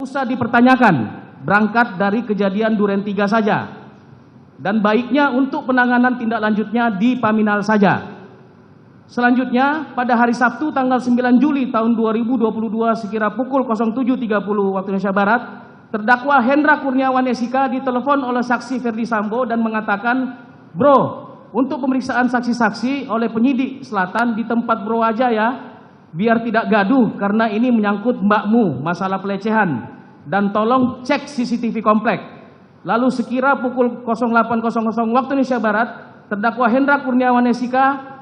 usah dipertanyakan, berangkat dari kejadian Duren 3 saja. Dan baiknya untuk penanganan tindak lanjutnya di Paminal saja. Selanjutnya, pada hari Sabtu tanggal 9 Juli tahun 2022 sekira pukul 07.30 waktu Indonesia Barat, terdakwa Hendra Kurniawan SIK ditelepon oleh saksi Ferdi Sambo dan mengatakan, "Bro, untuk pemeriksaan saksi-saksi oleh penyidik Selatan di tempat bro aja ya, biar tidak gaduh karena ini menyangkut mbakmu masalah pelecehan, dan tolong cek CCTV komplek." Lalu sekira pukul 08.00 waktu Indonesia Barat, terdakwa Hendra Kurniawan SIK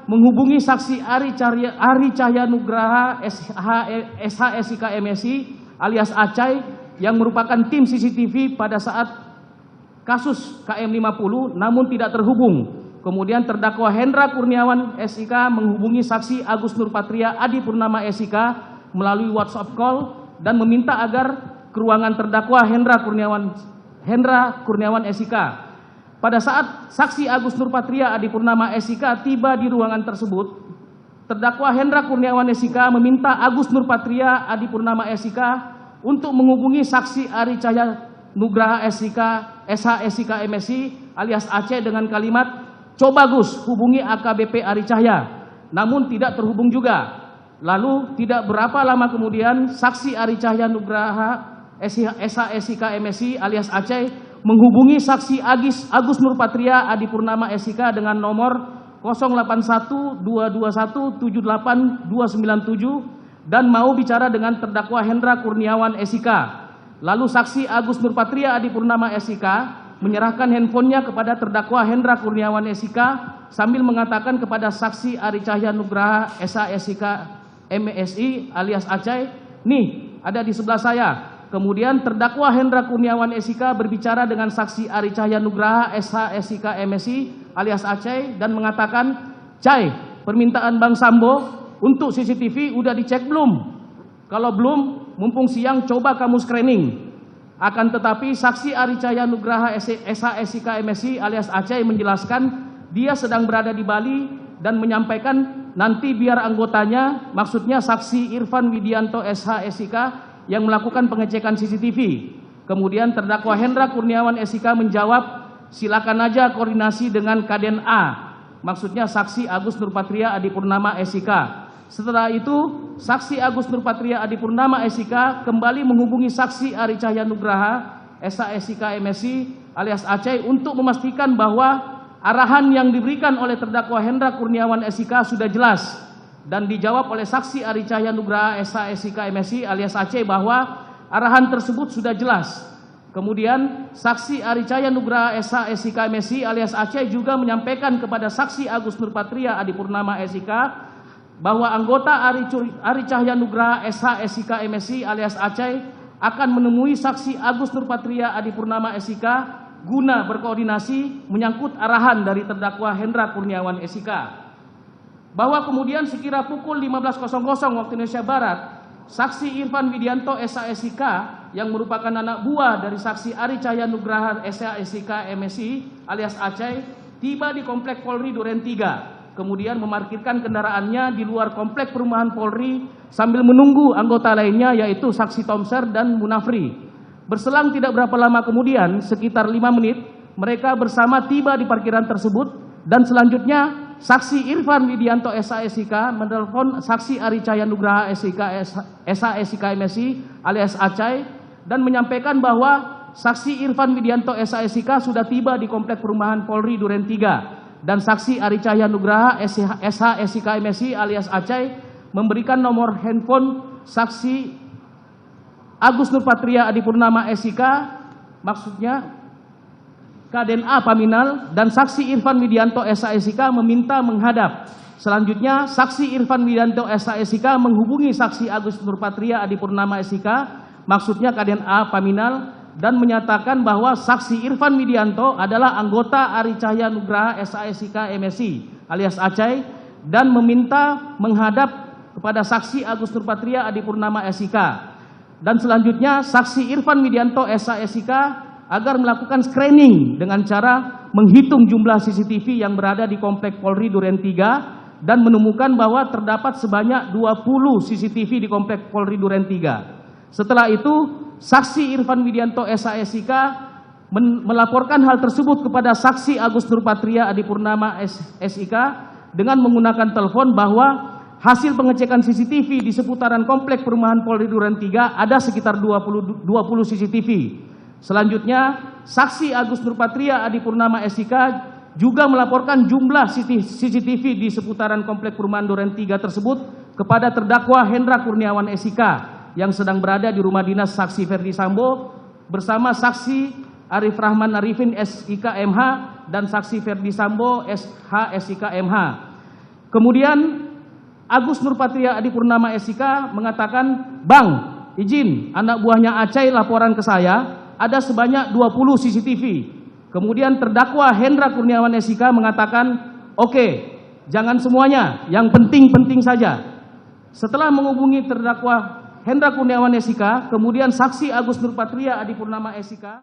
menghubungi saksi Ari Cahya Nugraha SH SIK MSI alias Acai yang merupakan tim CCTV pada saat kasus KM50 namun tidak terhubung. Kemudian terdakwa Hendra Kurniawan SIK menghubungi saksi Agus Nurpatria Adi Purnama SIK melalui WhatsApp call dan meminta agar ke ruangan terdakwa Hendra Kurniawan SIK. Pada saat saksi Agus Nurpatria Adi Purnama SIK tiba di ruangan tersebut, terdakwa Hendra Kurniawan SIK meminta Agus Nurpatria Adi Purnama SIK untuk menghubungi saksi Ari Cahya Nugraha SIK SH SIK MSI alias Aceh dengan kalimat, "Coba Gus, hubungi AKBP Ari Cahya." Namun tidak terhubung juga. Lalu tidak berapa lama kemudian saksi Ari Cahya Nugraha SH SIK MSI alias Aceh menghubungi saksi Agus Nurpatria Adi Purnama SIK dengan nomor 081221782997 dan mau bicara dengan terdakwa Hendra Kurniawan SIK. Lalu saksi Agus Nurpatria Adi Purnama SIK menyerahkan handphonenya kepada terdakwa Hendra Kurniawan SIK sambil mengatakan kepada saksi Ari Cahya Nugraha SH SIK MSI alias Aceh, "Nih, ada di sebelah saya." Kemudian terdakwa Hendra Kurniawan SIK berbicara dengan saksi Ari Cahya Nugraha SH SIK MSI alias Aceh dan mengatakan, "Cai, permintaan Bang Sambo untuk CCTV udah dicek belum? Kalau belum, mumpung siang coba kamu screening." Akan tetapi saksi Ari Cahya Nugraha SH SIK MSI alias Aceh menjelaskan dia sedang berada di Bali dan menyampaikan nanti biar anggotanya, maksudnya saksi Irfan Widianto SH SIK yang melakukan pengecekan CCTV. Kemudian terdakwa Hendra Kurniawan SIK menjawab, "Silakan aja koordinasi dengan Kaden A," maksudnya saksi Agus Nurpatria Adi Purnama SIK. Setelah itu, saksi Agus Nurpatria Adi Purnama SIK kembali menghubungi saksi Ari Cahya Nugraha SH SIK MSI alias Aceh untuk memastikan bahwa arahan yang diberikan oleh terdakwa Hendra Kurniawan SIK sudah jelas. Dan dijawab oleh saksi Ari Cahya Nugraha SH SIK MSI alias Aceh bahwa arahan tersebut sudah jelas. Kemudian saksi Ari Cahya Nugraha SH SIK MSI alias Aceh juga menyampaikan kepada saksi Agus Nurpatria Adi Purnama SIK bahwa anggota Ari Cahya Nugraha SH SIK MSI alias Aceh akan menemui saksi Agus Nurpatria Adi Purnama SIK guna berkoordinasi menyangkut arahan dari terdakwa Hendra Kurniawan SIK. Bahwa kemudian sekira pukul 15.00 waktu Indonesia Barat, saksi Irfan Widianto SH SIK yang merupakan anak buah dari saksi Ari Cahya Nugraha SH SIK MSI alias Aceh tiba di komplek Polri Duren 3. Kemudian memarkirkan kendaraannya di luar komplek perumahan Polri sambil menunggu anggota lainnya yaitu saksi Tomser dan Munafri. Berselang tidak berapa lama kemudian, sekitar 5 menit, mereka bersama tiba di parkiran tersebut dan selanjutnya saksi Irfan Widianto SH SIK menelpon saksi Ari Cahya Nugraha SH SIK MSI alias Aceh dan menyampaikan bahwa saksi Irfan Widianto SH SIK sudah tiba di komplek perumahan Polri Duren 3 dan saksi Ari Cahya Nugraha SH SIK MSI alias Aceh memberikan nomor handphone saksi Agus Nurpatria Adi Purnama SIK, maksudnya Kaden A Paminal, dan saksi Irfan Widianto SH SIK meminta menghadap. Selanjutnya saksi Irfan Widianto SH SIK menghubungi saksi Agus Nurpatria Adi Purnama SIK, maksudnya Kaden A Paminal, dan menyatakan bahwa saksi Irfan Widianto adalah anggota Ari Cahya Nugraha SH SIK MSI alias Aceh dan meminta menghadap kepada saksi Agus Nurpatria Adi Purnama SIK. Dan selanjutnya saksi Irfan Widianto SH SIK agar melakukan screening dengan cara menghitung jumlah CCTV yang berada di komplek Polri Duren 3 dan menemukan bahwa terdapat sebanyak 20 CCTV di komplek Polri Duren 3. Setelah itu saksi Irfan Widianto SHSIK melaporkan hal tersebut kepada saksi Agus Nurpatria Adipurnama SIK dengan menggunakan telepon bahwa hasil pengecekan CCTV di seputaran komplek perumahan Polri Duren 3 ada sekitar 20 CCTV. Selanjutnya, saksi Agus Nurpatria Adipurnama SIK juga melaporkan jumlah CCTV di seputaran komplek perumahan Duren 3 tersebut kepada terdakwa Hendra Kurniawan SIK yang sedang berada di rumah dinas saksi Ferdi Sambo bersama saksi Arif Rahman Arifin SIK MH dan saksi Ferdi Sambo SH SIK MH. Kemudian Agus Nurpatria Adipurnama SIK mengatakan, "Bang, izin anak buahnya Acai laporan ke saya ada sebanyak 20 CCTV." Kemudian terdakwa Hendra Kurniawan SIK mengatakan, "Oke, jangan semuanya, yang penting-penting saja." Setelah menghubungi terdakwa Hendra Kurniawan SIK, kemudian saksi Agus Nurpatria Adipurnama SIK